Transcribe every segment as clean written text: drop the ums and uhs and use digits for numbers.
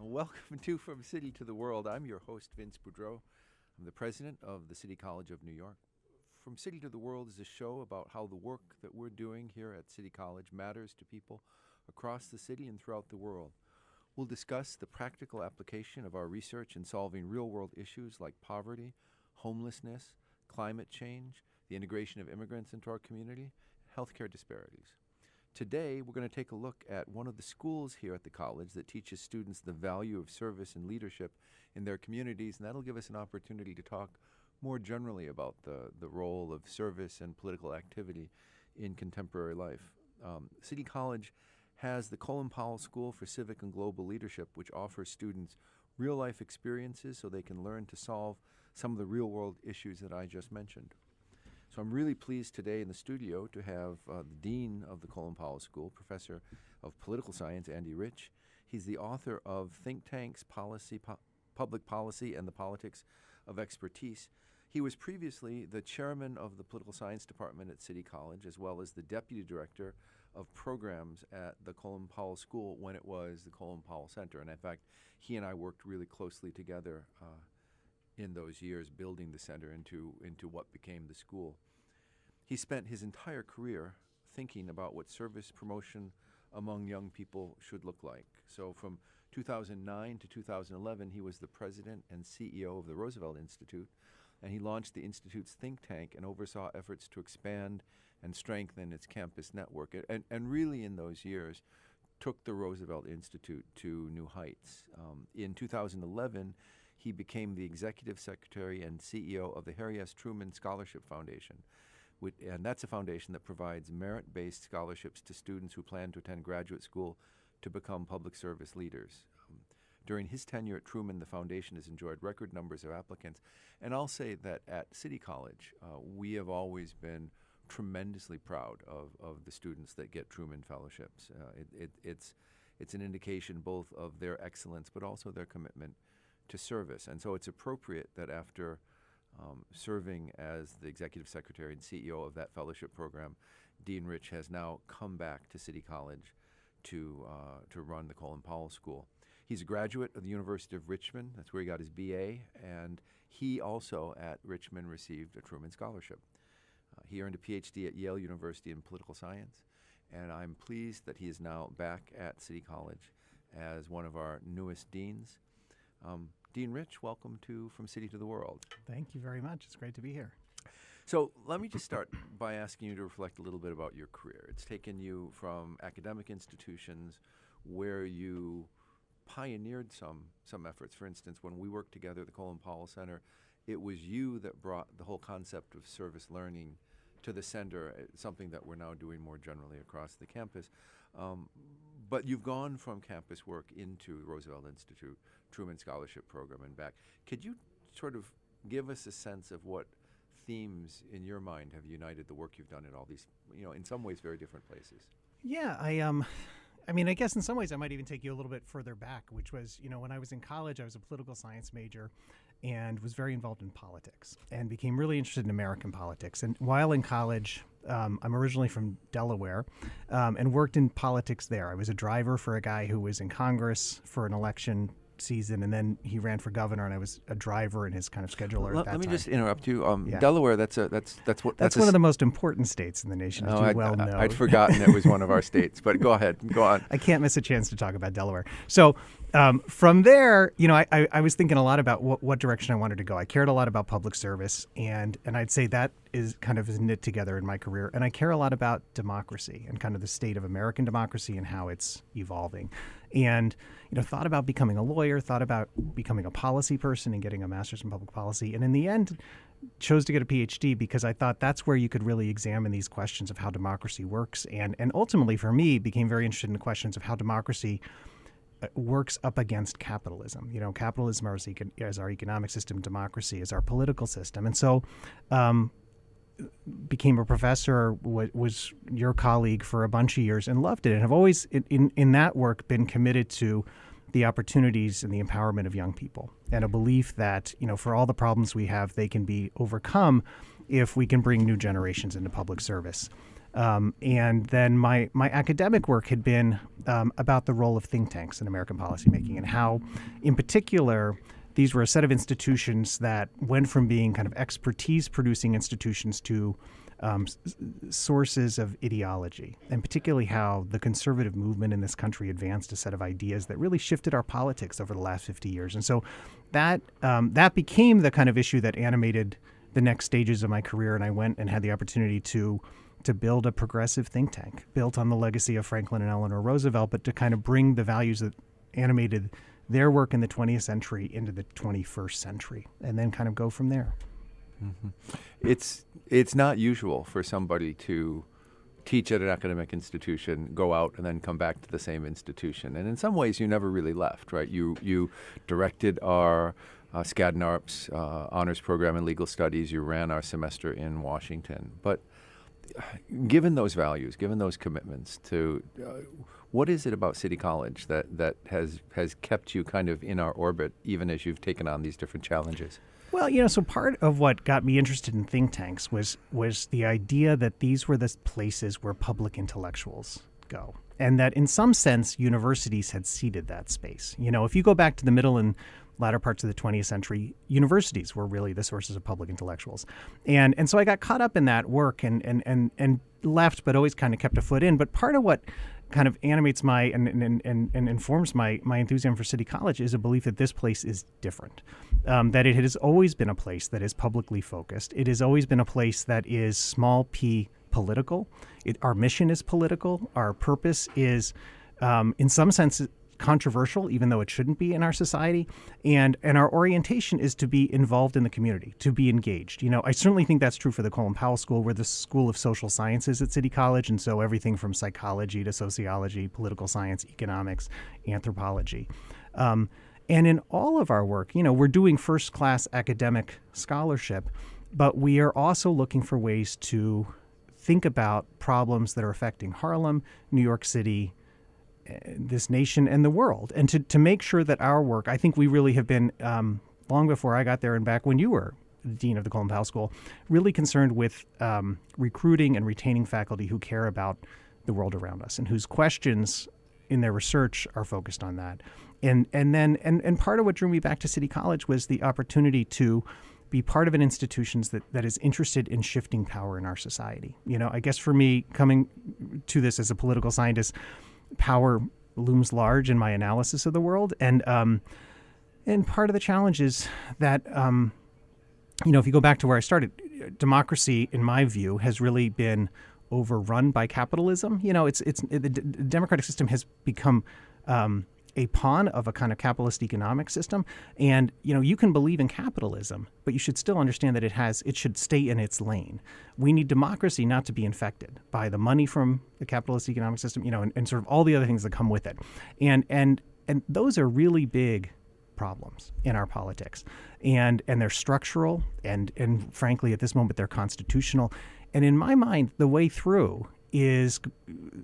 Welcome to From City to the World. I'm your host, Vince Boudreau. I'm the president of the City College of New York. From City to the World is a show about how the work that we're doing here at City College matters to people across the city and throughout the world. We'll discuss the practical application of our research in solving real-world issues like poverty, homelessness, climate change, the integration of immigrants into our community, healthcare disparities. Today, we're going to take a look at one of the schools here at the college that teaches students the value of service and leadership in their communities, and that'll give us an opportunity to talk more generally about the role of service and political activity in contemporary life. City College has the Colin Powell School for Civic and Global Leadership, which offers students real-life experiences so they can learn to solve some of the real-world issues that I just mentioned. So I'm really pleased today in the studio to have the Dean of the Colin Powell School, Professor of Political Science, Andy Rich. He's the author of Think Tanks, Public Policy, and the Politics of Expertise. He was previously the chairman of the Political Science Department at City College, as well as the deputy director of programs at the Colin Powell School when it was the Colin Powell Center. And in fact, he and I worked really closely together in those years, building the center into what became the school. He spent his entire career thinking about what service promotion among young people should look like. So from 2009 to 2011, he was the president and CEO of the Roosevelt Institute, and he launched the Institute's think tank and oversaw efforts to expand and strengthen its campus network, and really in those years took the Roosevelt Institute to new heights. In 2011, he became the executive secretary and CEO of the Harry S. Truman Scholarship Foundation. And that's a foundation that provides merit-based scholarships to students who plan to attend graduate school to become public service leaders. During his tenure at Truman, the foundation has enjoyed record numbers of applicants. And I'll say that at City College, we have always been tremendously proud of the students that get Truman Fellowships. It's an indication both of their excellence, but also their commitment to service. And so it's appropriate that after serving as the executive secretary and CEO of that fellowship program, Dean Rich has now come back to City College to run the Colin Powell School. He's a graduate of the University of Richmond. That's where he got his BA, and he also at Richmond received a Truman Scholarship. He earned a PhD at Yale University in political science, and I'm pleased that he is now back at City College as one of our newest deans. Dean Rich, welcome to From City to the World. Thank you very much. It's great to be here. So let me just start by asking you to reflect a little bit about your career. It's taken you from academic institutions where you pioneered some efforts. For instance, when we worked together at the Colin Powell Center, it was you that brought the whole concept of service learning to the center, something that we're now doing more generally across the campus. But you've gone from campus work into the Roosevelt Institute, Truman Scholarship Program, and back. Could you sort of give us a sense of what themes in your mind have united the work you've done in all these, in some ways very different places? Yeah, I guess in some ways I might even take you a little bit further back, which was, when I was in college, I was a political science major and was very involved in politics and became really interested in American politics. And while in college, I'm originally from Delaware and worked in politics there. I was a driver for a guy who was in Congress for an election season, and then he ran for governor, and I was a driver in his kind of scheduler at that time. Let me just interrupt you. Delaware, that's one of the most important states in the nation, as you well know. I'd forgotten it was one of our states, but go ahead, go on. I can't miss a chance to talk about Delaware. So from there, I was thinking a lot about what direction I wanted to go. I cared a lot about public service, and I'd say that is kind of knit together in my career. And I care a lot about democracy and kind of the state of American democracy and how it's evolving. And thought about becoming a lawyer, thought about becoming a policy person and getting a master's in public policy. And in the end, chose to get a PhD because I thought that's where you could really examine these questions of how democracy works. And ultimately, for me, became very interested in the questions of how democracy works up against capitalism. Capitalism as our economic system, democracy as our political system. And so became a professor, was your colleague for a bunch of years and loved it, and have always in that work been committed to the opportunities and the empowerment of young people, and a belief that for all the problems we have, they can be overcome if we can bring new generations into public service. And then my academic work had been about the role of think tanks in American policymaking and how, in particular, these were a set of institutions that went from being kind of expertise-producing institutions to sources of ideology, and particularly how the conservative movement in this country advanced a set of ideas that really shifted our politics over the last 50 years. And so that became the kind of issue that animated the next stages of my career, and I went and had the opportunity to build a progressive think tank built on the legacy of Franklin and Eleanor Roosevelt, but to kind of bring the values that animated their work in the 20th century into the 21st century, and then kind of go from there. Mm-hmm. It's not usual for somebody to teach at an academic institution, go out, and then come back to the same institution. And in some ways, you never really left, right? You directed our Skadden Arps honors program in legal studies. You ran our semester in Washington. But given those values, given those commitments to what is it about City College that has kept you kind of in our orbit even as you've taken on these different challenges? Well, so part of what got me interested in think tanks was the idea that these were the places where public intellectuals go, and that in some sense universities had ceded that space. If you go back to the middle and latter parts of the 20th century, universities were really the sources of public intellectuals. And so I got caught up in that work and left, but always kind of kept a foot in. But part of what kind of animates my and informs my enthusiasm for City College is a belief that this place is different, that it has always been a place that is publicly focused. It has always been a place that is small p political. Our mission is political. Our purpose is, in some sense, controversial, even though it shouldn't be in our society. And our orientation is to be involved in the community, to be engaged. I certainly think that's true for the Colin Powell School. We're the School of Social Sciences at City College. And so everything from psychology to sociology, political science, economics, anthropology. And in all of our work, we're doing first-class academic scholarship, but we are also looking for ways to think about problems that are affecting Harlem, New York City, this nation, and the world. And to make sure that our work, I think we really have been, long before I got there and back when you were the dean of the Colin Powell School, really concerned with recruiting and retaining faculty who care about the world around us and whose questions in their research are focused on that. And part of what drew me back to City College was the opportunity to be part of an institution that is interested in shifting power in our society. I guess for me, coming to this as a political scientist, power looms large in my analysis of the world, and part of the challenge is that if you go back to where I started, democracy, in my view, has really been overrun by capitalism. The democratic system has become a pawn of a kind of capitalist economic system, and you can believe in capitalism, but you should still understand that it should stay in its lane. We need democracy not to be infected by the money from the capitalist economic system, and sort of all the other things that come with it, and those are really big problems in our politics, and they're structural, and frankly at this moment they're constitutional, and in my mind the way through is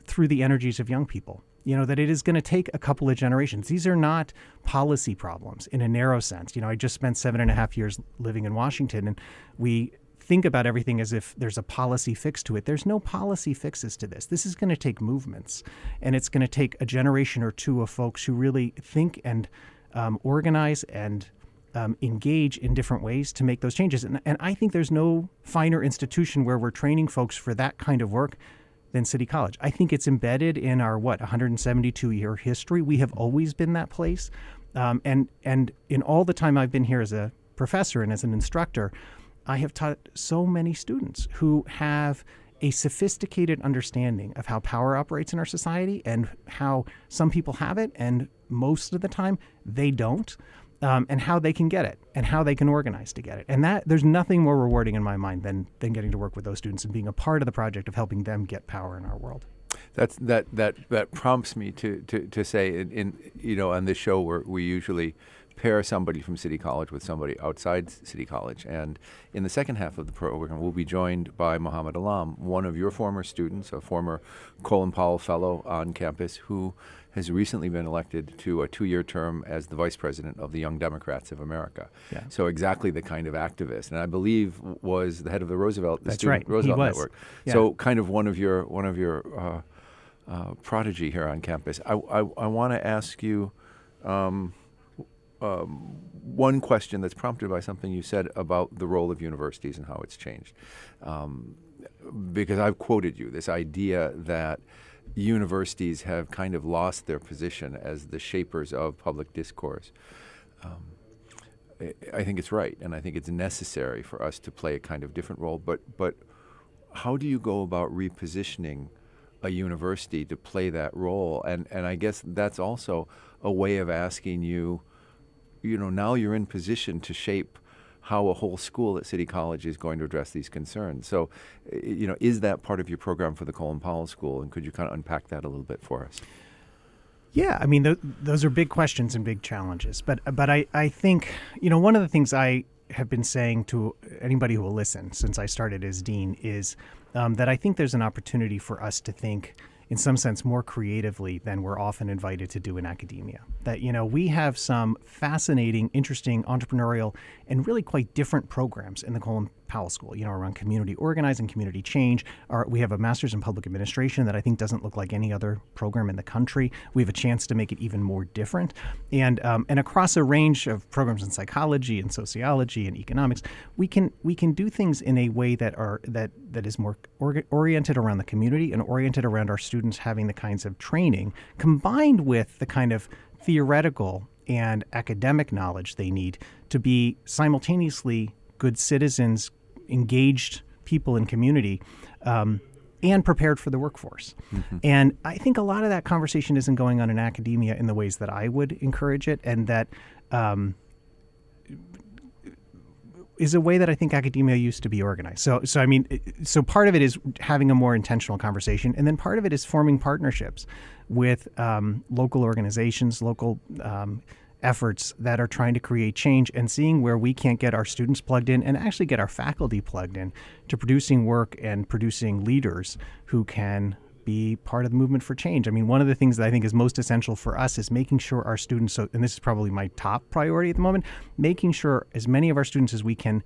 through the energies of young people. That it is going to take a couple of generations. These are not policy problems in a narrow sense. I just spent 7.5 years living in Washington, and we think about everything as if there's a policy fix to it. There's no policy fixes to this. This is going to take movements, and it's going to take a generation or two of folks who really think and organize and engage in different ways to make those changes. And I think there's no finer institution where we're training folks for that kind of work than City College. I think it's embedded in our 172-year history. We have always been that place, and in all the time I've been here as a professor and as an instructor, I have taught so many students who have a sophisticated understanding of how power operates in our society and how some people have it and most of the time they don't. And how they can get it and how they can organize to get it. And that there's nothing more rewarding in my mind than getting to work with those students and being a part of the project of helping them get power in our world. That prompts me to say on this show where we usually pair somebody from City College with somebody outside City College. And in the second half of the program, we'll be joined by Mohammed Alam, one of your former students, a former Colin Powell Fellow on campus, who has recently been elected to a 2-year term as the vice president of the Young Democrats of America. Yeah. So exactly the kind of activist, and I believe was the head of the Roosevelt, That's Student right. Roosevelt He was. Network. Yeah. So kind of one of your prodigy here on campus. I want to ask you one question that's prompted by something you said about the role of universities and how it's changed. Because I've quoted you, this idea that universities have kind of lost their position as the shapers of public discourse. I think it's right, and I think it's necessary for us to play a kind of different role. But how do you go about repositioning a university to play that role? And I guess that's also a way of asking you, now you're in position to shape how a whole school at City College is going to address these concerns. So, is that part of your program for the Colin Powell School? And could you kind of unpack that a little bit for us? Yeah, I mean, those are big questions and big challenges. But I think, one of the things I have been saying to anybody who will listen since I started as dean is that I think there's an opportunity for us to think in some sense more creatively than we're often invited to do in academia. That, we have some fascinating, interesting, entrepreneurial, and really quite different programs in the Colin Powell School, around community organizing, community change. We have a master's in public administration that I think doesn't look like any other program in the country. We have a chance to make it even more different. And across a range of programs in psychology and sociology and economics, we can do things in a way that is more oriented around the community and oriented around our students having the kinds of training combined with the kind of theoretical and academic knowledge they need to be simultaneously good citizens, engaged people in community, and prepared for the workforce. Mm-hmm. And I think a lot of that conversation isn't going on in academia in the ways that I would encourage it, and that is a way that I think academia used to be organized. So part of it is having a more intentional conversation, and then part of it is forming partnerships with local organizations, local efforts that are trying to create change, and seeing where we can't get our students plugged in and actually get our faculty plugged in to producing work and producing leaders who can be part of the movement for change. I mean, one of the things that I think is most essential for us is making sure our students, and this is probably my top priority at the moment, making sure as many of our students as we can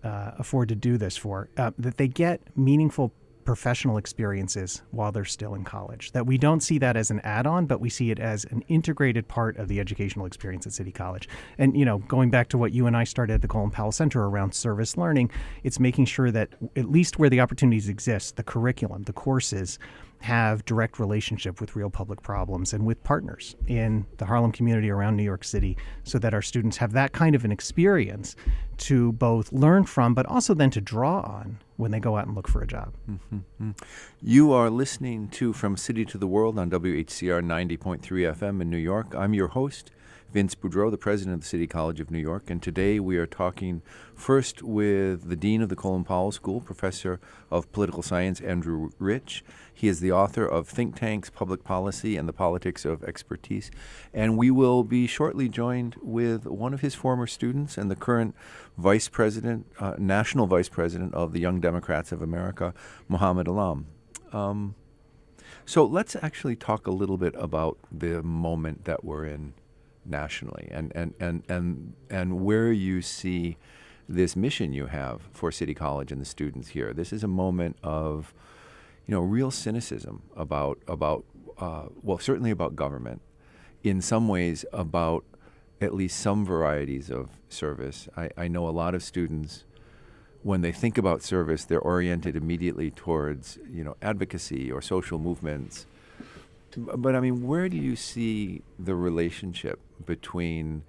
afford to do this for, that they get meaningful professional experiences while they're still in college, that we don't see that as an add-on, but we see it as an integrated part of the educational experience at City College. And, going back to what you and I started at the Colin Powell Center around service learning, it's making sure that at least where the opportunities exist, the curriculum, the courses have direct relationship with real public problems and with partners in the Harlem community around New York City, so that our students have that kind of an experience to both learn from, but also then to draw on when they go out and look for a job. Mm-hmm. You are listening to From City to the World on WHCR 90.3 FM in New York. I'm your host, Vince Boudreau, the president of the City College of New York, and today we are talking first with the dean of the Colin Powell School, Professor of Political Science, Andrew Rich. He is the author of Think Tanks, Public Policy, and the Politics of Expertise. And we will be shortly joined with one of his former students and the current vice president, national vice president of the Young Democrats of America, Mohammed Alam. So let's actually talk a little bit about the moment that we're in nationally and where you see this mission you have for City College and the students here. This is a moment of real cynicism about certainly about government, in some ways about at least some varieties of service. I know a lot of students, when they think about service, they're oriented immediately towards, advocacy or social movements. But I mean, where do you see the relationship between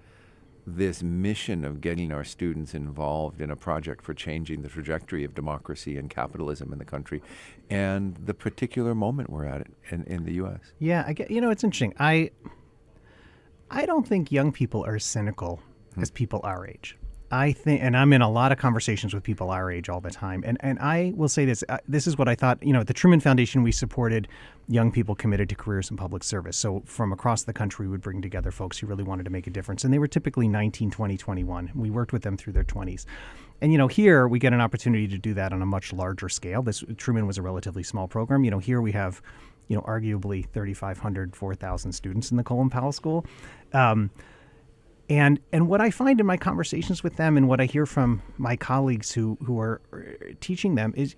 this mission of getting our students involved in a project for changing the trajectory of democracy and capitalism in the country and the particular moment we're at in the U.S.? Yeah, it's interesting. I don't think young people are as cynical as people our age. I think, and I'm in a lot of conversations with people our age all the time, and I will say this, this is what I thought, at the Truman Foundation, we supported young people committed to careers in public service. So from across the country, we would bring together folks who really wanted to make a difference, and they were typically 19, 20, 21. We worked with them through their 20s. And, here we get an opportunity to do that on a much larger scale. Truman was a relatively small program. Here we have arguably 3,500, 4,000 students in the Colin Powell School. And what I find in my conversations with them and what I hear from my colleagues who are teaching them is,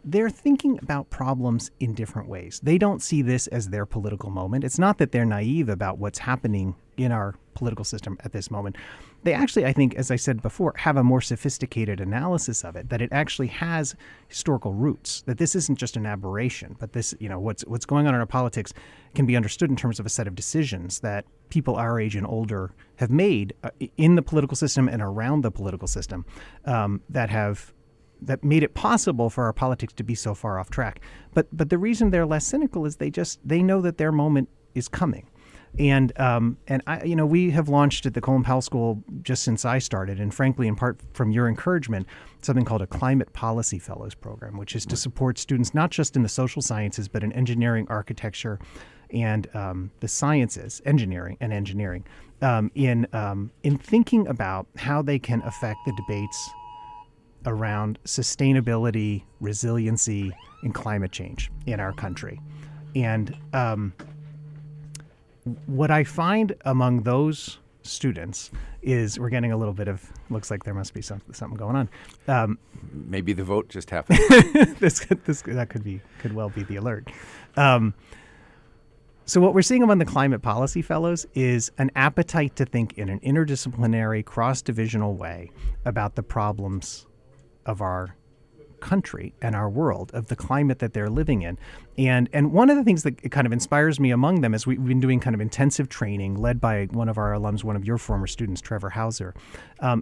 they're thinking about problems in different ways. They don't see this as their political moment. It's not that they're naive about what's happening in our political system at this moment. They actually, I think, as I said before, have a more sophisticated analysis of it, that it actually has historical roots, that this isn't just an aberration, but this, what's going on in our politics can be understood in terms of a set of decisions that people our age and older have made in the political system and around the political system that made it possible for our politics to be so far off track. But the reason they're less cynical is they know that their moment is coming. And we have launched at the Colin Powell School just since I started, and frankly, in part from your encouragement, something called a Climate Policy Fellows program, which is to support students not just in the social sciences, but in engineering, architecture, and the sciences, engineering, in thinking about how they can affect the debates around sustainability, resiliency, and climate change in our country. And what I find among those students is we're getting a little bit of, looks like there must be something going on. Maybe the vote just happened. That could well be the alert. So what we're seeing among the Climate Policy Fellows is an appetite to think in an interdisciplinary, cross-divisional way about the problems of our country and our world, of the climate that they're living in. And one of the things that kind of inspires me among them is we've been doing kind of intensive training led by one of our alums, one of your former students, Trevor Hauser,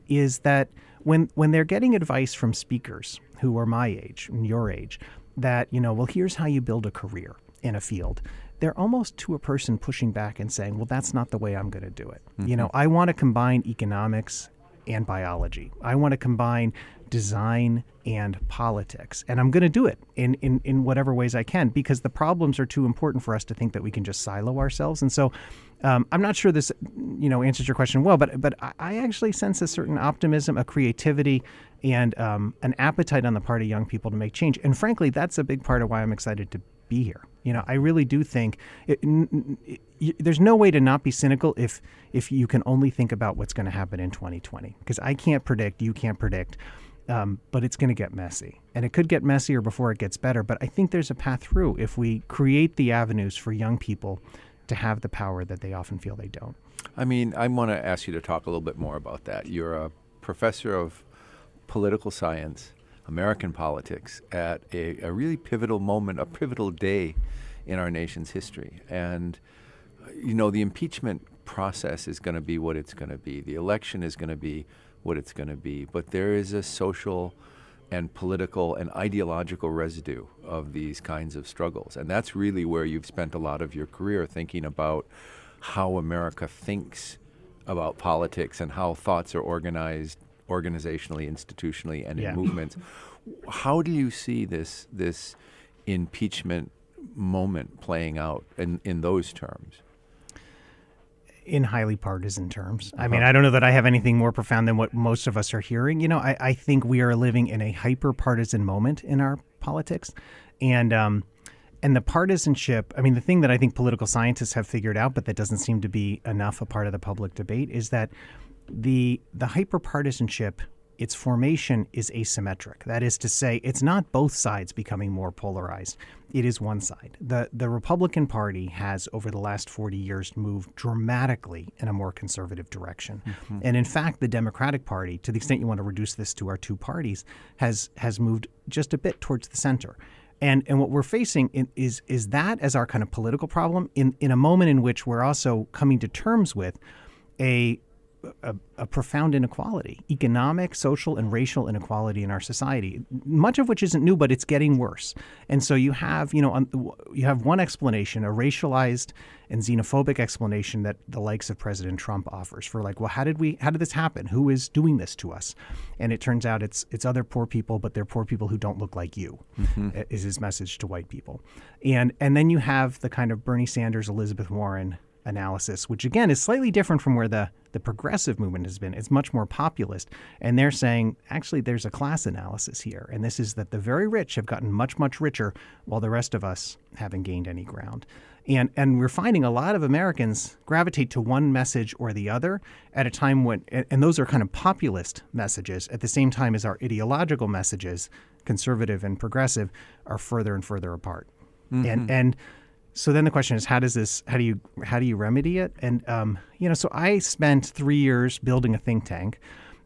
is that when they're getting advice from speakers who are my age and your age, that, well, here's how you build a career in a field, they're almost to a person pushing back and saying, well, that's not the way I'm going to do it. Mm-hmm. I want to combine economics and biology. I want to combine design and politics. And I'm going to do it in whatever ways I can, because the problems are too important for us to think that we can just silo ourselves. And so I'm not sure this, answers your question well, but I actually sense a certain optimism, a creativity, and an appetite on the part of young people to make change. And frankly, that's a big part of why I'm excited to be here. I really do think there's no way to not be cynical if you can only think about what's going to happen in 2020, because I can't predict, you can't predict. But it's going to get messy, and it could get messier before it gets better. But I think there's a path through if we create the avenues for young people to have the power that they often feel they don't. I want to ask you to talk a little bit more about that. You're a professor of political science, American politics, at a really pivotal moment, a pivotal day in our nation's history. And, the impeachment process is going to be what it's going to be. The election is going to be what it's going to be. But there is a social and political and ideological residue of these kinds of struggles. And that's really where you've spent a lot of your career, thinking about how America thinks about politics and how thoughts are organized organizationally, institutionally, and in movements. How do you see this impeachment moment playing out in those terms? In highly partisan terms. I mean, I don't know that I have anything more profound than what most of us are hearing. I think we are living in a hyper-partisan moment in our politics. And the partisanship, the thing that I think political scientists have figured out, but that doesn't seem to be enough a part of the public debate, is that the hyper-partisanship, its formation is asymmetric. That is to say, it's not both sides becoming more polarized. It is one side. The Republican Party has, over the last 40 years, moved dramatically in a more conservative direction. Mm-hmm. And in fact, the Democratic Party, to the extent you want to reduce this to our two parties, has moved just a bit towards the center. And what we're facing is that as our kind of political problem in a moment in which we're also coming to terms with a profound inequality, economic, social, and racial inequality in our society, much of which isn't new, but it's getting worse. And so you have, you have one explanation, a racialized and xenophobic explanation that the likes of President Trump offers for how did this happen? Who is doing this to us? And it turns out it's other poor people, but they're poor people who don't look like you, is his message to white people. And then you have the kind of Bernie Sanders, Elizabeth Warren analysis, which again is slightly different from where the progressive movement has been. It's much more populist. And they're saying, actually, there's a class analysis here. And this is that the very rich have gotten much, much richer while the rest of us haven't gained any ground. And we're finding a lot of Americans gravitate to one message or the other at a time when, and those are kind of populist messages, at the same time as our ideological messages, conservative and progressive, are further and further apart. Mm-hmm. And so then the question is, how do you remedy it? And so I spent 3 years building a think tank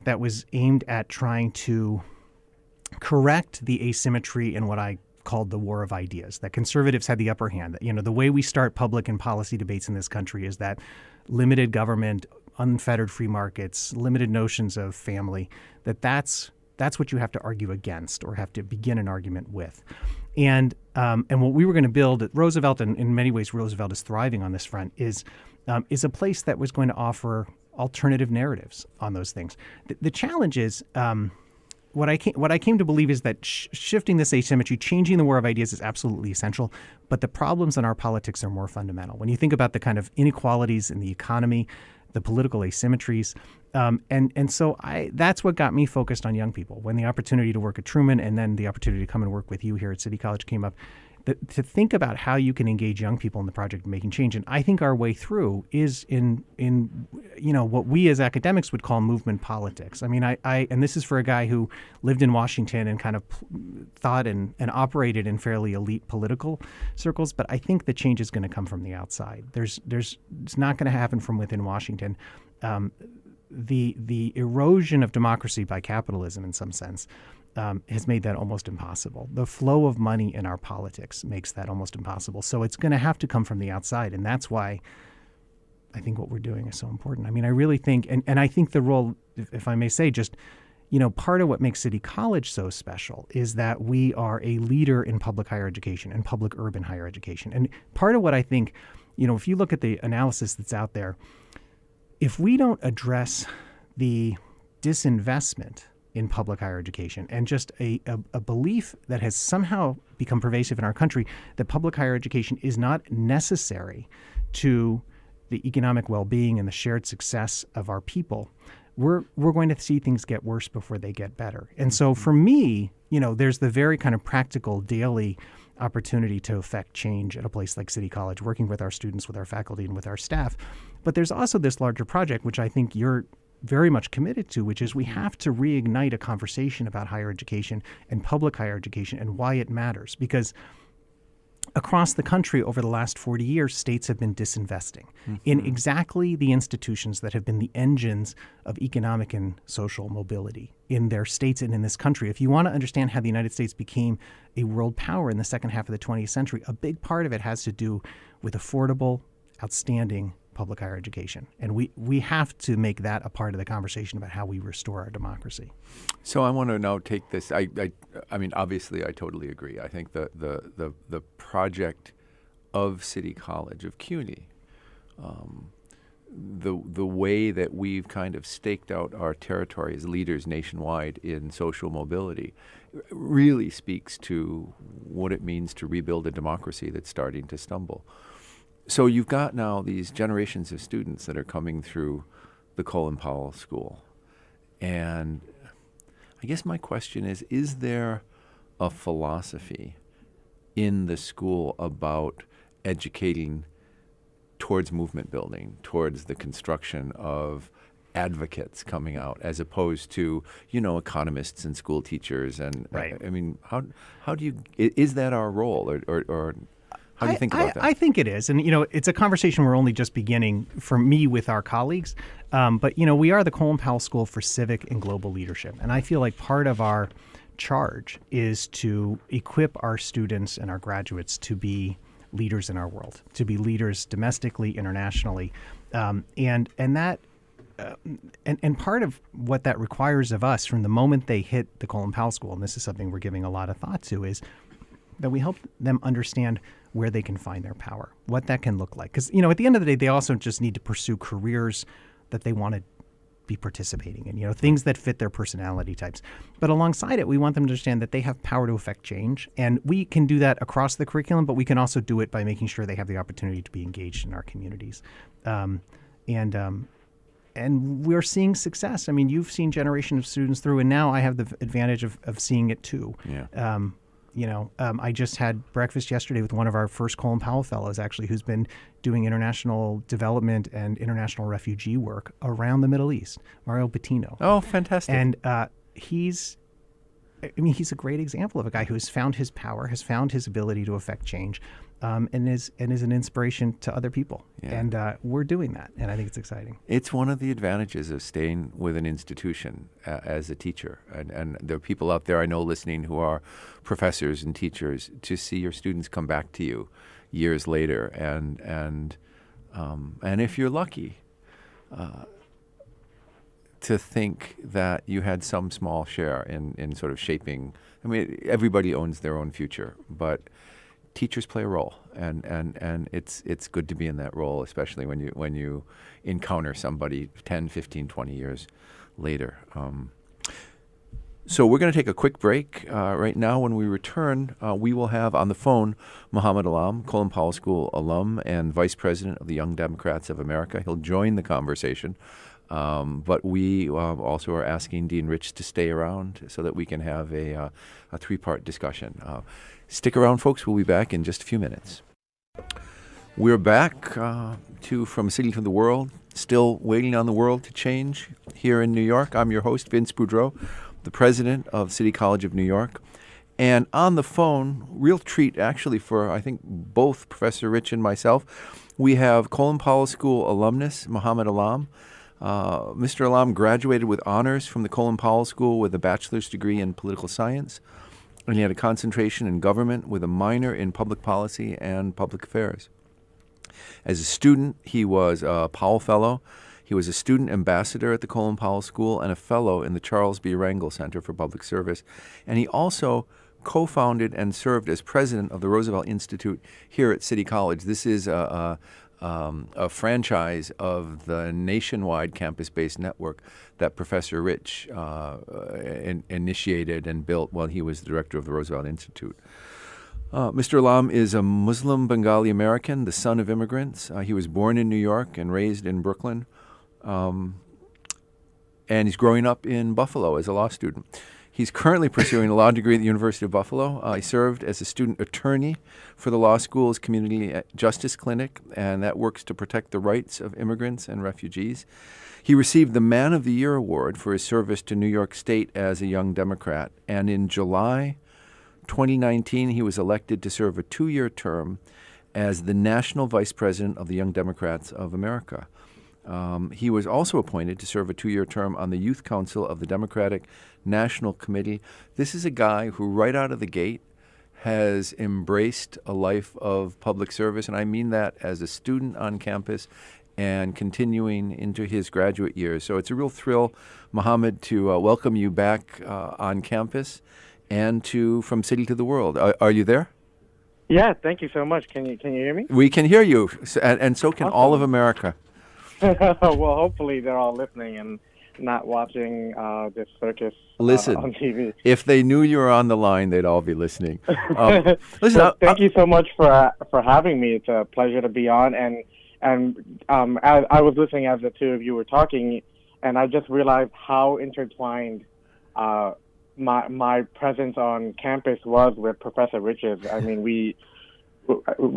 that was aimed at trying to correct the asymmetry in what I called the war of ideas, that conservatives had the upper hand. That, the way we start public and policy debates in this country is that limited government, unfettered free markets, limited notions of family, that's what you have to argue against or have to begin an argument with. And what we were going to build at Roosevelt, and in many ways Roosevelt is thriving on this front, is a place that was going to offer alternative narratives on those things. The challenge is what I came to believe is that shifting this asymmetry, changing the war of ideas is absolutely essential, but the problems in our politics are more fundamental. When you think about the kind of inequalities in the economy, the political asymmetries, and so that's what got me focused on young people. When the opportunity to work at Truman and then the opportunity to come and work with you here at City College came up, to think about how you can engage young people in the project of making change. And I think our way through is in what we as academics would call movement politics. I mean, and this is for a guy who lived in Washington and kind of thought and operated in fairly elite political circles. But I think the change is going to come from the outside. It's not going to happen from within Washington. The erosion of democracy by capitalism, in some sense, has made that almost impossible. The flow of money in our politics makes that almost impossible. So it's going to have to come from the outside. And that's why I think what we're doing is so important. I mean, I really think, and I think the role, if I may say, just, part of what makes City College so special is that we are a leader in public higher education and public urban higher education. And part of what I think, if you look at the analysis that's out there, if we don't address the disinvestment in public higher education and just a belief that has somehow become pervasive in our country that public higher education is not necessary to the economic well-being and the shared success of our people, we're going to see things get worse before they get better. And so for me, there's the very kind of practical daily opportunity to affect change at a place like City College, working with our students, with our faculty, and with our staff. But there's also this larger project, which I think you're very much committed to, which is we have to reignite a conversation about higher education and public higher education and why it matters. Because across the country over the last 40 years, states have been disinvesting in exactly the institutions that have been the engines of economic and social mobility in their states and in this country. If you want to understand how the United States became a world power in the second half of the 20th century, a big part of it has to do with affordable, outstanding public higher education. And we have to make that a part of the conversation about how we restore our democracy. So I want to now take this. I mean, obviously, I totally agree. I think the project of City College, of CUNY, the way that we've kind of staked out our territory as leaders nationwide in social mobility really speaks to what it means to rebuild a democracy that's starting to stumble. So you've got now these generations of students that are coming through the Colin Powell School. And I guess my question is there a philosophy in the school about educating towards movement building, towards the construction of advocates coming out, as opposed to, economists and school teachers? And right. I mean, how do you, is that our role, or how do you think about that? I think it is. And, it's a conversation we're only just beginning for me with our colleagues. But, we are the Colin Powell School for Civic and Global Leadership. And I feel like part of our charge is to equip our students and our graduates to be leaders in our world, to be leaders domestically, internationally. And part of what that requires of us from the moment they hit the Colin Powell School, and this is something we're giving a lot of thought to, is that we help them understand where they can find their power, what that can look like. Because, at the end of the day, they also just need to pursue careers that they want to be participating in, things that fit their personality types. But alongside it, we want them to understand that they have power to affect change. And we can do that across the curriculum, but we can also do it by making sure they have the opportunity to be engaged in our communities. And we're seeing success. I mean, you've seen generation of students through, and now I have the advantage of seeing it too. Yeah. I just had breakfast yesterday with one of our first Colin Powell Fellows, actually, who's been doing international development and international refugee work around the Middle East, Mario Bettino. Oh, fantastic. And he's a great example of a guy who has found his power, has found his ability to affect change, and is an inspiration to other people. Yeah. And we're doing that, and I think it's exciting. It's one of the advantages of staying with an institution as a teacher. And there are people out there I know listening who are professors and teachers, to see your students come back to you years later. And if you're lucky, to think that you had some small share in sort of shaping. I mean, everybody owns their own future, but teachers play a role, and it's good to be in that role, especially when you encounter somebody 10, 15, 20 years later. So we're going to take a quick break right now. When we return, we will have on the phone Muhammad Alam, Colin Powell School alum and Vice President of the Young Democrats of America. He'll join the conversation. But we also are asking Dean Rich to stay around so that we can have a three-part discussion. Stick around, folks. We'll be back in just a few minutes. We're back From City to the World, still waiting on the world to change here in New York. I'm your host, Vince Boudreau, the president of City College of New York. And on the phone, real treat actually for, I think, both Professor Rich and myself, we have Colin Powell School alumnus, Muhammad Alam. Mr. Alam graduated with honors from the Colin Powell School with a bachelor's degree in political science, and he had a concentration in government with a minor in public policy and public affairs. As a student, he was a Powell Fellow. He was a student ambassador at the Colin Powell School and a fellow in the Charles B. Rangel Center for Public Service. And he also co-founded and served as president of the Roosevelt Institute here at City College. This is a franchise of the nationwide campus-based network that Professor Rich initiated and built while he was the director of the Roosevelt Institute. Mr. Alam is a Muslim Bengali American, the son of immigrants. He was born in New York and raised in Brooklyn. And he's growing up in Buffalo as a law student. He's currently pursuing a law degree at the University of Buffalo. He served as a student attorney for the law school's Community Justice Clinic, and that works to protect the rights of immigrants and refugees. He received the Man of the Year Award for his service to New York State as a Young Democrat, and in July 2019, he was elected to serve a 2-year term as the National Vice President of the Young Democrats of America. He was also appointed to serve a 2-year term on the Youth Council of the Democratic National Committee. This is a guy who right out of the gate has embraced a life of public service, and I mean that as a student on campus and continuing into his graduate years. So it's a real thrill, Muhammad, to welcome you back on campus and From City to the World. Are you there? Yeah, thank you so much. Can you hear me? We can hear you, and so can all of America. Well, hopefully they're all listening and not watching this circus Listen, on TV. If they knew you were on the line, they'd all be listening. Listen, well, thank you so much for having me. It's a pleasure to be on. And as I was listening as the two of you were talking, and I just realized how intertwined my presence on campus was with Professor Rich's. I mean,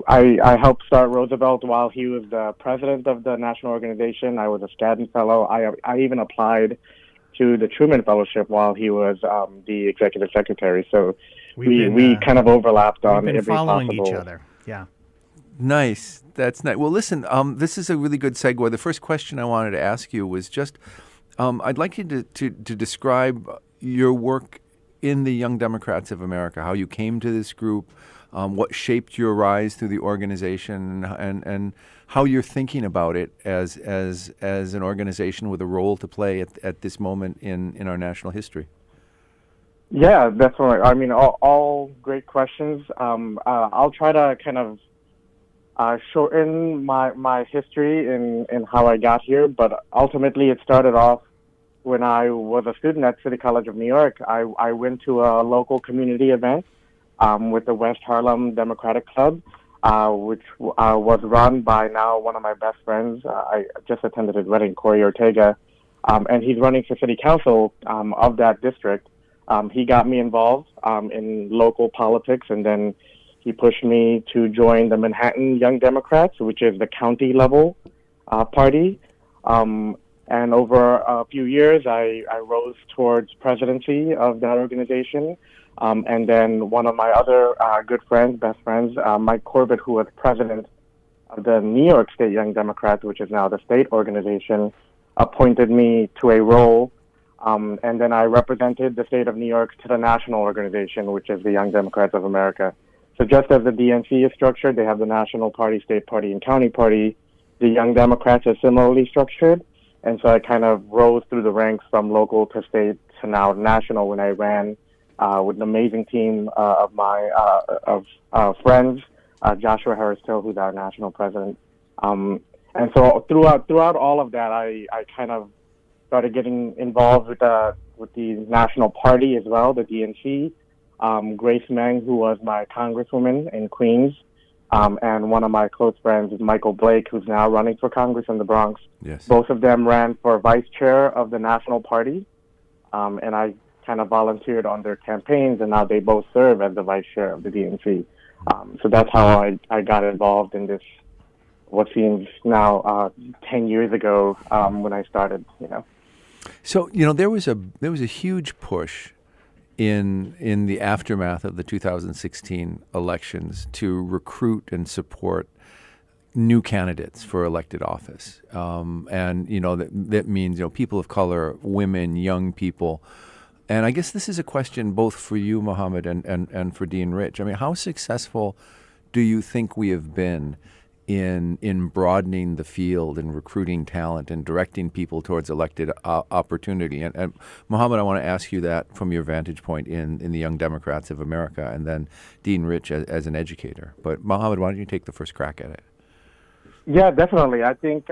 I helped start Roosevelt while he was the president of the national organization. I was a Skadden Fellow. I even applied to the Truman Fellowship while he was the executive secretary. So we kind of overlapped on every following possible. each other. Yeah. Nice. That's nice. Well, listen, this is a really good segue. The first question I wanted to ask you was just, I'd like you to describe your work in the Young Democrats of America, how you came to this group, what shaped your rise through the organization, and how you're thinking about it as an organization with a role to play at this moment in our national history. Yeah, definitely. I mean, all great questions. I'll try to kind of shorten my history in how I got here, but ultimately it started off when I was a student at City College of New York, I went to a local community event with the West Harlem Democratic Club, which was run by now one of my best friends. I just attended his wedding, Corey Ortega, and he's running for city council of that district. He got me involved in local politics, and then he pushed me to join the Manhattan Young Democrats, which is the county level party. And over a few years, I rose towards presidency of that organization. And then one of my other good friends, best friends, Mike Corbett, who was president of the New York State Young Democrats, which is now the state organization, appointed me to a role. And then I represented the state of New York to the national organization, which is the Young Democrats of America. So just as the DNC is structured, they have the national party, state party, and county party. The Young Democrats are similarly structured. And so I kind of rose through the ranks from local to state to now national when I ran with an amazing team of my friends, Joshua Harris-Till, who's our national president. And so throughout all of that, I kind of started getting involved with the national party as well, the DNC. Grace Meng, who was my congresswoman in Queens, and one of my close friends is Michael Blake, who's now running for Congress in the Bronx. Yes. Both of them ran for vice chair of the national party, and I kind of volunteered on their campaigns, and now they both serve as the vice chair of the DNC. So that's how I got involved in this, what seems now 10 years ago when I started, So, there was a huge push in the aftermath of the 2016 elections to recruit and support new candidates for elected office. And, that means, people of color, women, young people. And I guess this is a question both for you, Mohammed, and for Dean Rich. I mean, how successful do you think we have been in broadening the field and recruiting talent and directing people towards elected opportunity? And Mohammed, I want to ask you that from your vantage point in the Young Democrats of America, and then Dean Rich as an educator. But Mohammed, why don't you take the first crack at it? Yeah, definitely. I think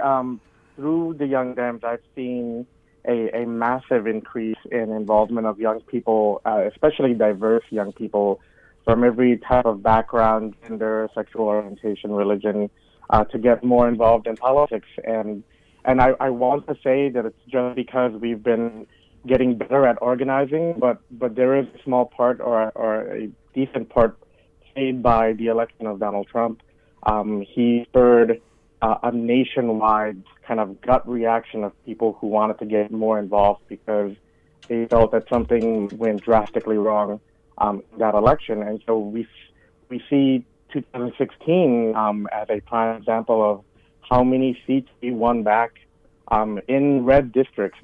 through the Young Dems, I've seen a massive increase in involvement of young people, especially diverse young people from every type of background, gender, sexual orientation, religion, to get more involved in politics. And I want to say that it's just because we've been getting better at organizing, but there is a small part or a decent part played by the election of Donald Trump. He spurred a nationwide kind of gut reaction of people who wanted to get more involved because they felt that something went drastically wrong in that election. And so we see 2016 as a prime example of how many seats we won back in red districts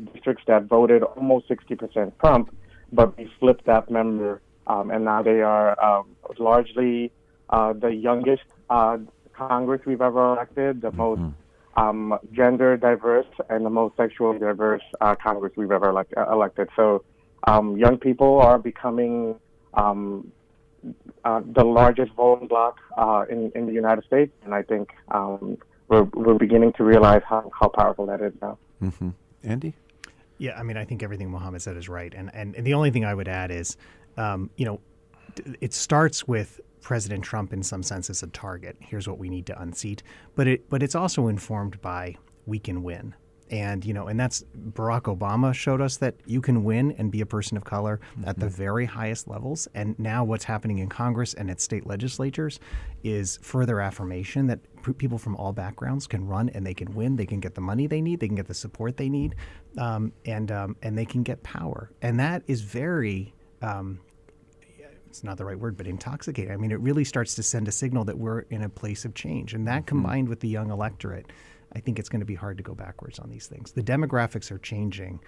that voted almost 60% Trump, but we flipped that member, and now they are largely the youngest Congress we've ever elected, the most gender diverse, and the most sexually diverse Congress we've ever elected. So young people are becoming the largest voting bloc in the United States, and I think we're beginning to realize how powerful that is now. Mm-hmm. Andy? Yeah, I mean, I think everything Mohammed said is right, and the only thing I would add is, it starts with President Trump in some sense as a target. Here's what we need to unseat, but it's also informed by we can win. And, and that's Barack Obama showed us that you can win and be a person of color at the very highest levels. And now what's happening in Congress and at state legislatures is further affirmation that people from all backgrounds can run and they can win. They can get the money they need. They can get the support they need, and they can get power. And that is very it's not the right word, but intoxicating. I mean, it really starts to send a signal that we're in a place of change. And that combined with the young electorate, I think it's going to be hard to go backwards on these things. The demographics are changing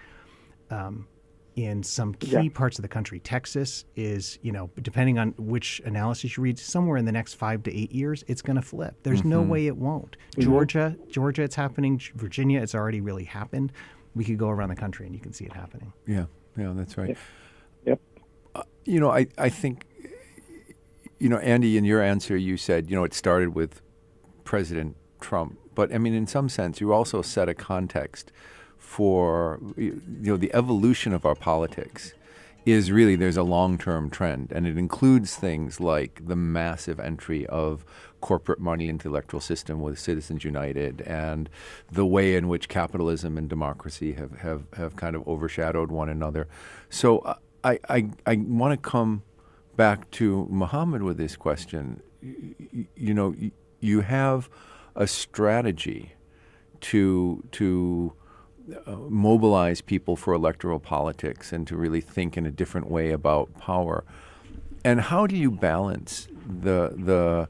in some key parts of the country. Texas is, depending on which analysis you read, somewhere in the next 5 to 8 years, it's going to flip. There's no way it won't. Georgia, it's happening. Virginia, it's already really happened. We could go around the country and you can see it happening. Yeah, that's right. Yep. I think, Andy, in your answer, you said, it started with President Trump. But, I mean, in some sense, you also set a context for the evolution of our politics is really, there's a long-term trend, and it includes things like the massive entry of corporate money into the electoral system with Citizens United, and the way in which capitalism and democracy have kind of overshadowed one another. So I want to come back to Muhammad with this question. You have a strategy to mobilize people for electoral politics and to really think in a different way about power. And how do you balance the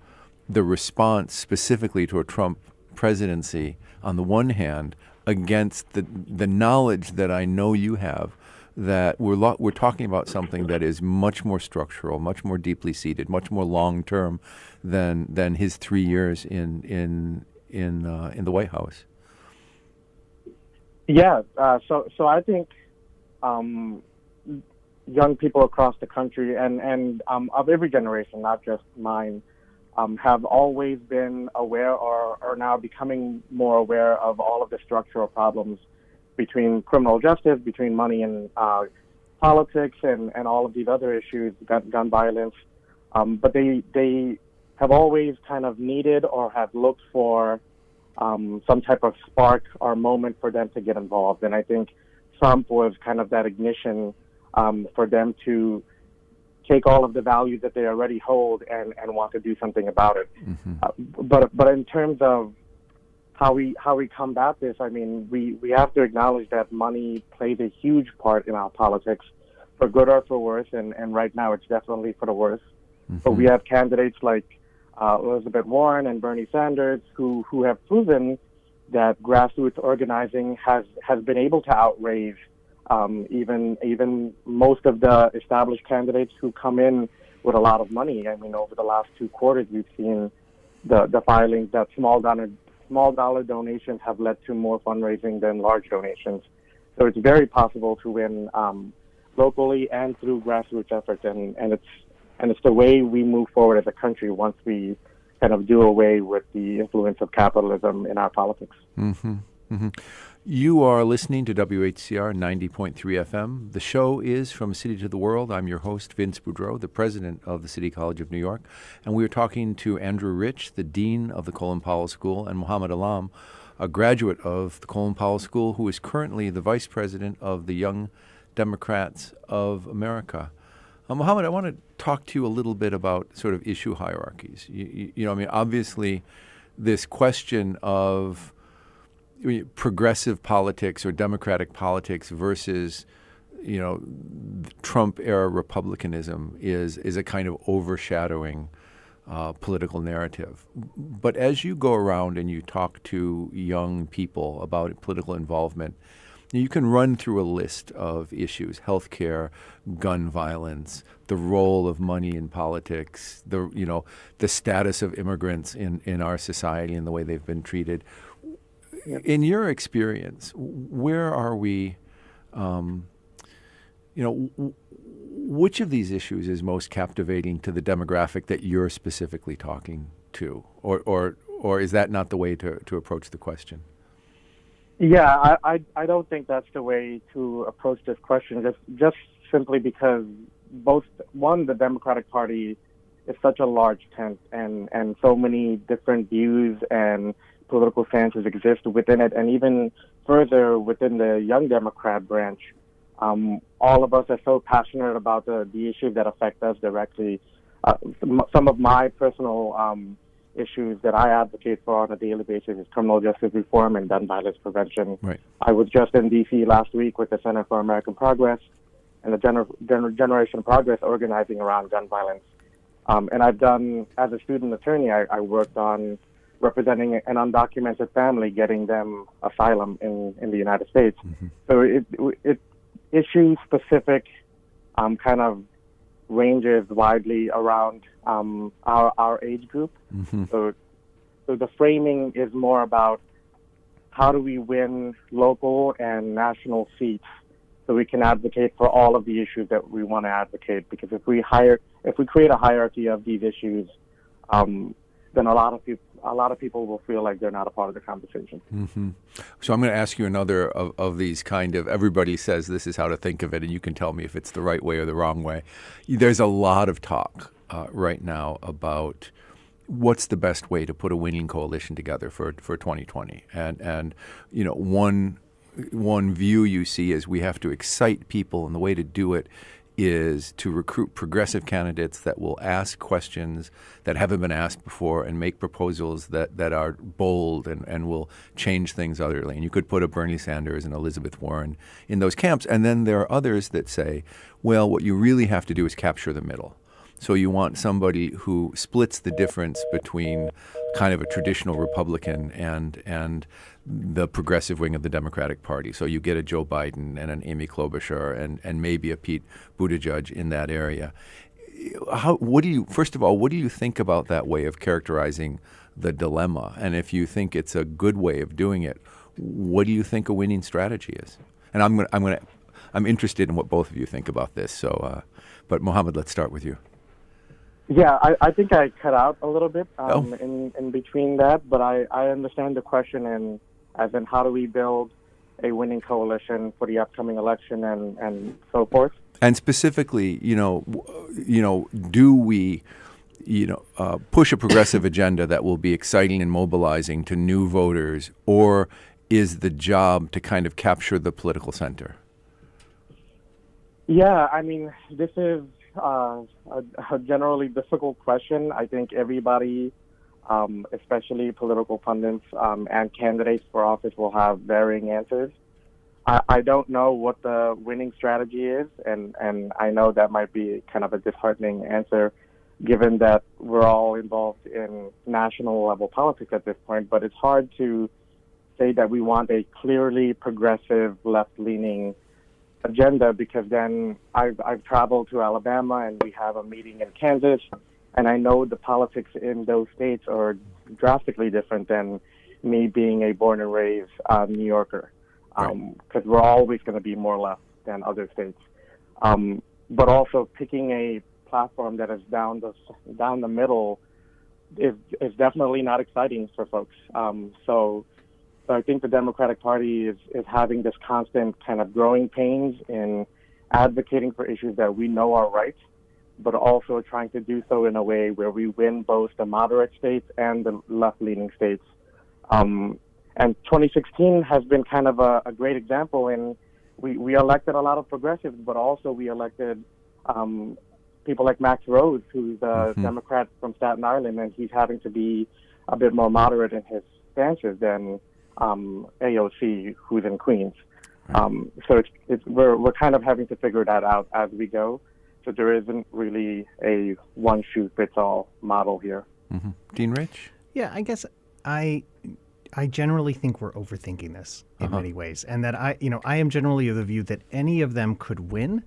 response specifically to a Trump presidency on the one hand against the knowledge that I know you have that we're talking about something that is much more structural, much more deeply seated, much more long term than his 3 years in the White House? Yeah, so I think young people across the country and of every generation, not just mine, have always been aware or are now becoming more aware of all of the structural problems between criminal justice, between money and politics, and all of these other issues, gun violence. But they have always kind of needed or have looked for some type of spark or moment for them to get involved. And I think Trump was kind of that ignition for them to take all of the values that they already hold and want to do something about it. Mm-hmm. But in terms of how we combat this, I mean, we have to acknowledge that money plays a huge part in our politics, for good or for worse, and right now it's definitely for the worse. Mm-hmm. But we have candidates like Elizabeth Warren and Bernie Sanders who have proven that grassroots organizing has been able to outraise even most of the established candidates who come in with a lot of money. I mean, over the last 2 quarters, we've seen the filings that small dollar donations have led to more fundraising than large donations. So it's very possible to win locally and through grassroots efforts, and it's the way we move forward as a country once we kind of do away with the influence of capitalism in our politics. Mm-hmm. Mm-hmm. You are listening to WHCR 90.3 FM. The show is From City to the World. I'm your host, Vince Boudreau, the president of the City College of New York. And we are talking to Andrew Rich, the dean of the Colin Powell School, and Muhammad Alam, a graduate of the Colin Powell School, who is currently the vice president of the Young Democrats of America. Muhammad, I want to talk to you a little bit about sort of issue hierarchies. I mean, obviously, this question of progressive politics or democratic politics versus, Trump-era republicanism is a kind of overshadowing political narrative. But as you go around and you talk to young people about political involvement, you can run through a list of issues: healthcare, gun violence, the role of money in politics, the status of immigrants in our society and the way they've been treated. In your experience, where are we? Which of these issues is most captivating to the demographic that you're specifically talking to, or is that not the way to approach the question? Yeah, I don't think that's the way to approach this question, just simply because the Democratic Party is such a large tent, and so many different views and political stances exist within it, and even further within the Young Democrat branch. All of us are so passionate about the issues that affect us directly. Some of my personal issues that I advocate for on a daily basis is criminal justice reform and gun violence prevention. Right. I was just in D.C. last week with the Center for American Progress and the Generation Progress organizing around gun violence. And I've done, as a student attorney, I worked on representing an undocumented family, getting them asylum in the United States. Mm-hmm. So it issue-specific kind of ranges widely around our age group. Mm-hmm. So the framing is more about how do we win local and national seats so we can advocate for all of the issues that we want to advocate. Because if we create a hierarchy of these issues, then a lot a lot of people will feel like they're not a part of the conversation. Mm-hmm. So I'm going to ask you another of these kind of, everybody says this is how to think of it, and you can tell me if it's the right way or the wrong way. There's a lot of talk right now about what's the best way to put a winning coalition together for 2020. And you know, one view you see is we have to excite people, and the way to do it is to recruit progressive candidates that will ask questions that haven't been asked before and make proposals that are bold and will change things utterly. And you could put a Bernie Sanders and Elizabeth Warren in those camps. And then there are others that say, well, what you really have to do is capture the middle. So you want somebody who splits the difference between kind of a traditional Republican and the progressive wing of the Democratic Party. So you get a Joe Biden and an Amy Klobuchar and maybe a Pete Buttigieg in that area. First of all, what do you think about that way of characterizing the dilemma? And if you think it's a good way of doing it, what do you think a winning strategy is? And I'm interested in what both of you think about this. So, but Mohammed, let's start with you. Yeah, I think I cut out a little bit in between that, but I understand the question, and as in how do we build a winning coalition for the upcoming election and so forth. And specifically, do we, push a progressive agenda that will be exciting and mobilizing to new voters, or is the job to kind of capture the political center? Yeah, I mean, this is a generally difficult question. I think everybody, especially political pundits and candidates for office, will have varying answers. I don't know what the winning strategy is, and I know that might be kind of a disheartening answer, given that we're all involved in national level politics at this point, but it's hard to say that we want a clearly progressive, left-leaning agenda, because then I've traveled to Alabama and we have a meeting in Kansas, and I know the politics in those states are drastically different than me being a born and raised New Yorker, because we're always going to be more left than other states. But also picking a platform that is down the middle is definitely not exciting for folks. So I think the Democratic Party is having this constant kind of growing pains in advocating for issues that we know are right, but also trying to do so in a way where we win both the moderate states and the left-leaning states. And 2016 has been kind of a great example in we elected a lot of progressives, but also we elected people like Max Rose, who's a Democrat from Staten Island, and he's having to be a bit more moderate in his stances than AOC, who's in Queens. So we're kind of having to figure that out as we go. So there isn't really a one-shoe-fits-all model here. Mm-hmm. Dean Rich? Yeah, I guess I generally think we're overthinking this in many ways, and that I am generally of the view that any of them could win,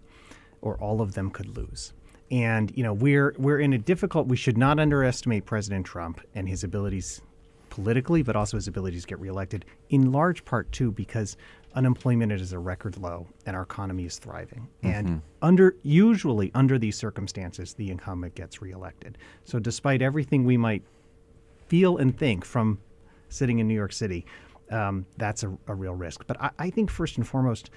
or all of them could lose. And we're in a difficult. We should not underestimate President Trump and his abilities politically, but also his ability to get reelected, in large part, too, because unemployment is a record low and our economy is thriving. And usually under these circumstances, the incumbent gets reelected. So despite everything we might feel and think from sitting in New York City, that's a real risk. But I think first and foremost,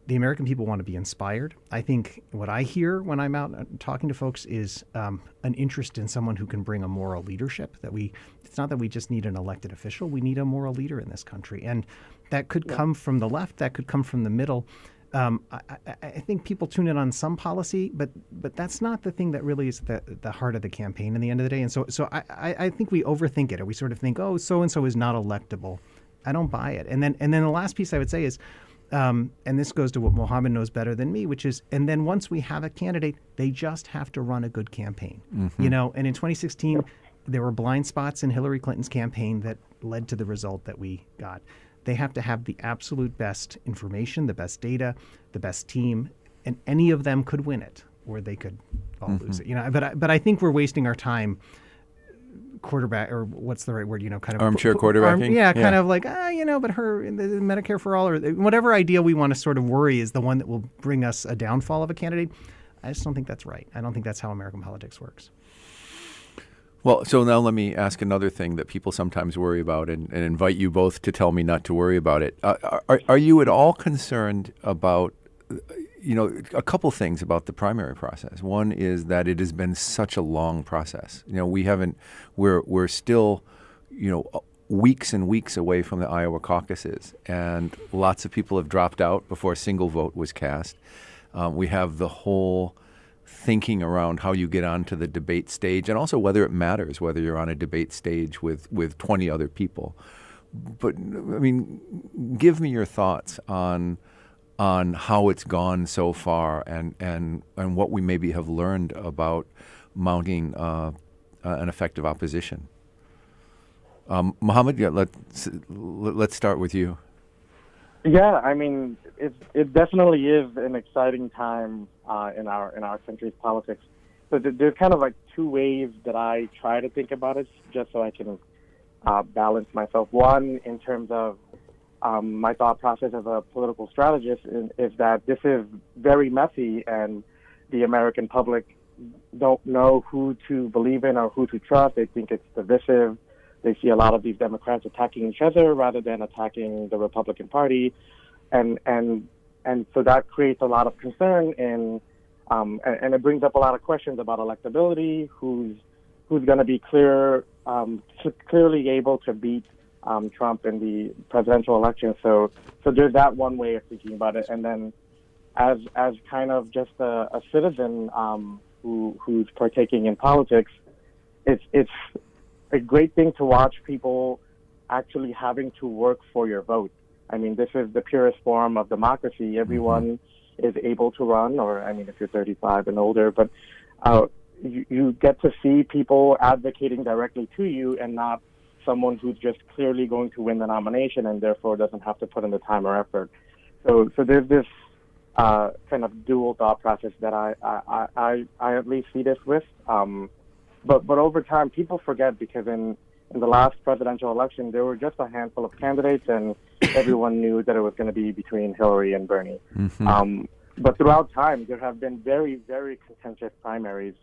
the American people want to be inspired. I think what I hear when I'm out talking to folks is an interest in someone who can bring a moral leadership. It's not that we just need an elected official. We need a moral leader in this country. And that could come from the left. That could come from the middle. I think people tune in on some policy, but that's not the thing that really is the heart of the campaign in the end of the day. And so I think we overthink it, or we sort of think, oh, so-and-so is not electable. I don't buy it. And then the last piece I would say is, and this goes to what Mohammed knows better than me, which is, and then once we have a candidate, they just have to run a good campaign. And in 2016, there were blind spots in Hillary Clinton's campaign that led to the result that we got. They have to have the absolute best information, the best data, the best team, and any of them could win it, or they could all lose it. But I think we're wasting our time quarterback, or what's the right word, kind of armchair quarterbacking. Kind of like, but her the Medicare for all, or whatever idea we want to sort of worry is the one that will bring us a downfall of a candidate. I just don't think that's right. I don't think that's how American politics works. Well, so now let me ask another thing that people sometimes worry about, and invite you both to tell me not to worry about it. Are you at all concerned about, a couple things about the primary process? One is that it has been such a long process. We're still, weeks and weeks away from the Iowa caucuses, and lots of people have dropped out before a single vote was cast. We have the whole thinking around how you get onto the debate stage, and also whether it matters whether you're on a debate stage with 20 other people. But give me your thoughts on how it's gone so far, and what we maybe have learned about mounting an effective opposition. Mohammed, let's start with you. Yeah, it definitely is an exciting time in our country's politics. So there's kind of like two ways that I try to think about it, just so I can balance myself. One, in terms of my thought process as a political strategist, is that this is very messy, and the American public don't know who to believe in or who to trust. They think it's divisive. They see a lot of these Democrats attacking each other rather than attacking the Republican Party, and so that creates a lot of concern, and it brings up a lot of questions about electability, who's going to be clearly able to beat Trump in the presidential election. So there's that one way of thinking about it, and then as kind of just a citizen who's partaking in politics, it's a great thing to watch people actually having to work for your vote. This is the purest form of democracy. Everyone is able to run, or if you're 35 and older, but you get to see people advocating directly to you, and not someone who's just clearly going to win the nomination and therefore doesn't have to put in the time or effort. So there's this kind of dual thought process that I at least see this with. But over time, people forget, because in the last presidential election, there were just a handful of candidates, and everyone knew that it was going to be between Hillary and Bernie. But throughout time, there have been very, very contentious primaries,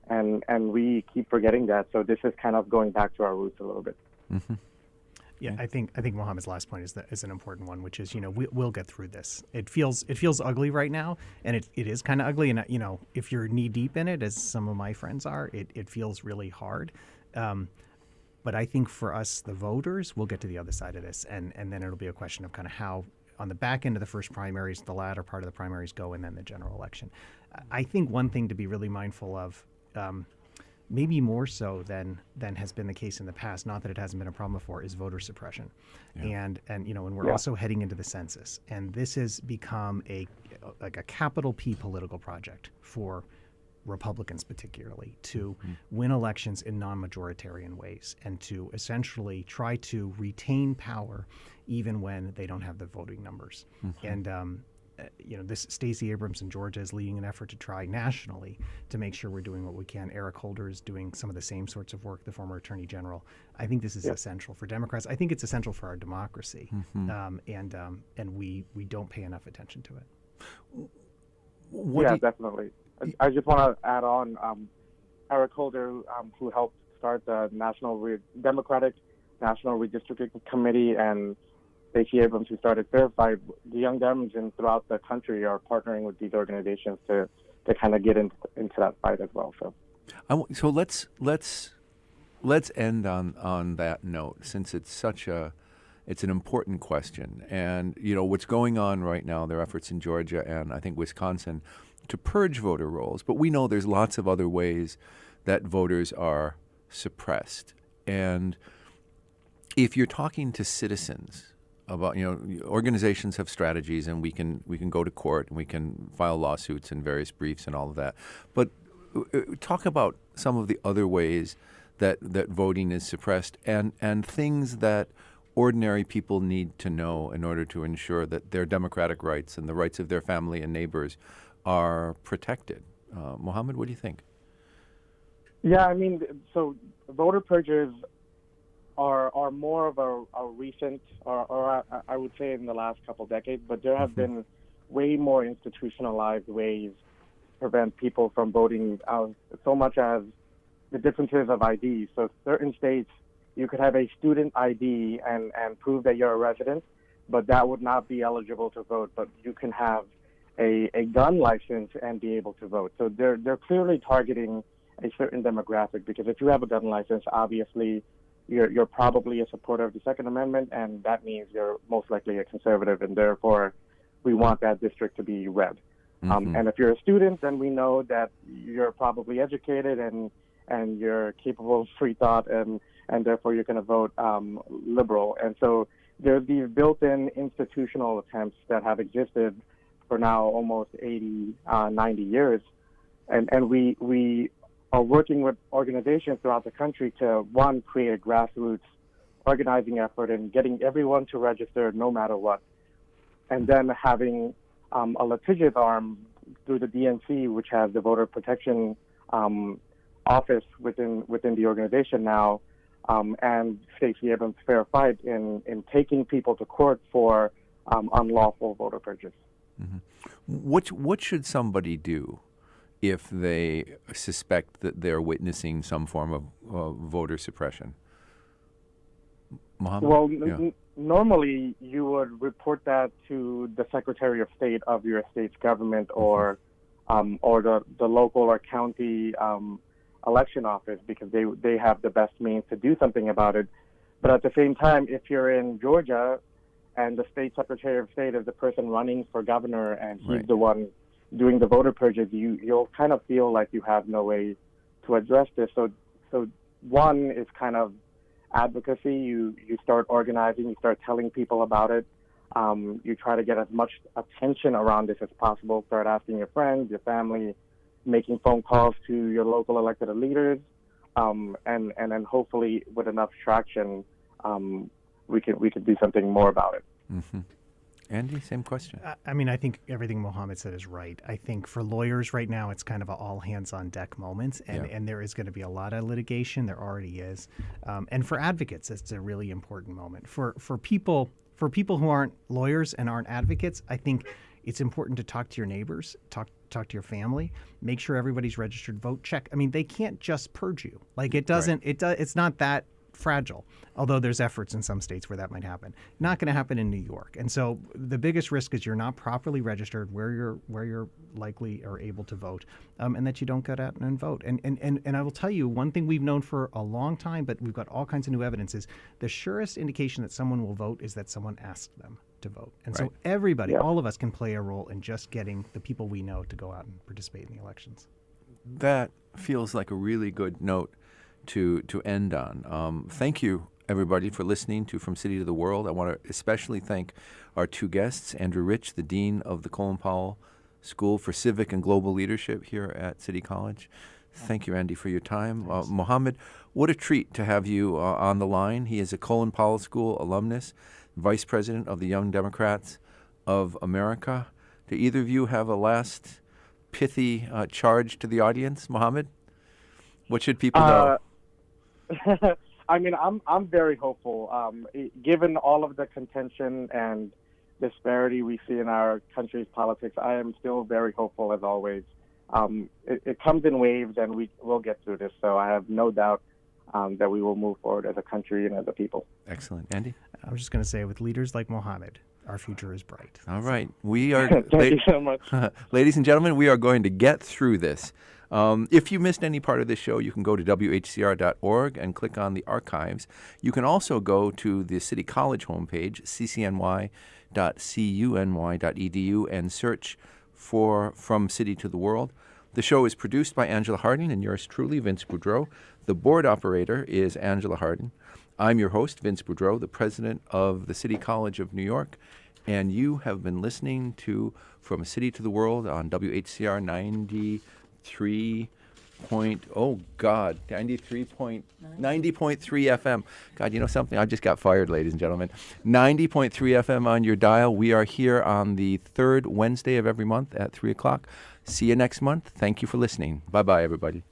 and we keep forgetting that. So this is kind of going back to our roots a little bit. Yeah, I think Mohammed's last point is an important one, which is, we'll get through this. It feels ugly right now, and it is kind of ugly. And if you're knee deep in it, as some of my friends are, it feels really hard. But I think for us, the voters, we'll get to the other side of this, and then it'll be a question of kind of how, on the back end of the first primaries, the latter part of the primaries go, and then the general election. I think one thing to be really mindful of, maybe more so than has been the case in the past, not that it hasn't been a problem before, is voter suppression. Yeah. And we're also heading into the census, and this has become a capital P political project for Republicans, particularly, to win elections in non-majoritarian ways, and to essentially try to retain power even when they don't have the voting numbers. And this Stacey Abrams in Georgia is leading an effort to try nationally to make sure we're doing what we can. Eric Holder is doing some of the same sorts of work, the former Attorney General. I think this is essential for Democrats. I think it's essential for our democracy, and we don't pay enough attention to it. Definitely. I just want to add on, Eric Holder, who helped start the Democratic National Redistricting Committee, and Stacey Abrams, who started Verified, the Young Dems throughout the country are partnering with these organizations to kind of get into that fight as well. So let's end on that note, since it's it's an important question. And what's going on right now, there are efforts in Georgia and I think Wisconsin to purge voter rolls, but we know there's lots of other ways that voters are suppressed. And if you're talking to citizens about, organizations have strategies, and we can go to court and we can file lawsuits and various briefs and all of that. But talk about some of the other ways that voting is suppressed, and things that ordinary people need to know in order to ensure that their democratic rights and the rights of their family and neighbors are protected. Mohammed, what do you think? Yeah, so voter purges are more of a recent, or I would say in the last couple decades, but there have been way more institutionalized ways to prevent people from voting, so much as the differences of ID. So certain states, you could have a student ID and prove that you're a resident, but that would not be eligible to vote. But you can have a gun license and be able to vote. So they're clearly targeting a certain demographic, because if you have a gun license, obviously you're probably a supporter of the Second Amendment, and that means you're most likely a conservative, and therefore we want that district to be red. And if you're a student, then we know that you're probably educated and you're capable of free thought, and therefore you're going to vote liberal. And so there's these built-in institutional attempts that have existed for now almost 80, 90 years. And we are working with organizations throughout the country to, one, create a grassroots organizing effort and getting everyone to register no matter what. And then having a litigious arm through the DNC, which has the voter protection office within the organization now, and Stacey Abrams' Fair Fight in taking people to court for unlawful voter purchase. What should somebody do if they suspect that they're witnessing some form of voter suppression? Mohammed? Well, normally you would report that to the Secretary of State of your state's government, or the local or county election office, because they have the best means to do something about it. But at the same time, if you're in Georgia and the state Secretary of State is the person running for governor and he's the one doing the voter purges, you'll kind of feel like you have no way to address this. So one is kind of advocacy. You start organizing, you start telling people about it. You try to get as much attention around this as possible. Start asking your friends, your family, making phone calls to your local elected leaders, and then hopefully with enough traction, we could do something more about it. Andy, same question. I mean, I think everything Mohammed said is right. I think for lawyers right now, it's kind of an all hands on deck moment, and there is going to be a lot of litigation. There already is. And for advocates, it's a really important moment. For people who aren't lawyers and aren't advocates, I think it's important to talk to your neighbors, talk to your family, make sure everybody's registered, vote, check. I mean, they can't just purge you. Like it's not that fragile, although there's efforts in some states where that might happen. Not going to happen in New York. And so the biggest risk is you're not properly registered where you're likely or able to vote, and that you don't get out and vote. And I will tell you, one thing we've known for a long time, but we've got all kinds of new evidence, is the surest indication that someone will vote is that someone asked them to vote. And so everybody, all of us, can play a role in just getting the people we know to go out and participate in the elections. That feels like a really good note to end on. Thank you, everybody, for listening to From City to the World. I want to especially thank our two guests, Andrew Rich, the Dean of the Colin Powell School for Civic and Global Leadership here at City College. Thank you, Andy, for your time. Mohammed, what a treat to have you on the line. He is a Colin Powell School alumnus, Vice President of the Young Democrats of America. Do either of you have a last pithy charge to the audience, Mohammed? What should people know? I mean, I'm very hopeful. Given all of the contention and disparity we see in our country's politics, I am still very hopeful, as always. It comes in waves, and we'll get through this. So I have no doubt that we will move forward as a country and as a people. Excellent. Andy? I was just going to say, with leaders like Mohammed, our future is bright. All right. We are. Thank you so much. Ladies and gentlemen, we are going to get through this. If you missed any part of this show, you can go to WHCR.org and click on the archives. You can also go to the City College homepage, ccny.cuny.edu, and search for From City to the World. The show is produced by Angela Harding and yours truly, Vince Boudreau. The board operator is Angela Harding. I'm your host, Vince Boudreau, the president of the City College of New York, and you have been listening to From City to the World on WHCR 90.3 FM. God, you know something? I just got fired, ladies and gentlemen. 90.3 FM on your dial. We are here on the third Wednesday of every month at 3 o'clock. See you next month. Thank you for listening. Bye-bye, everybody.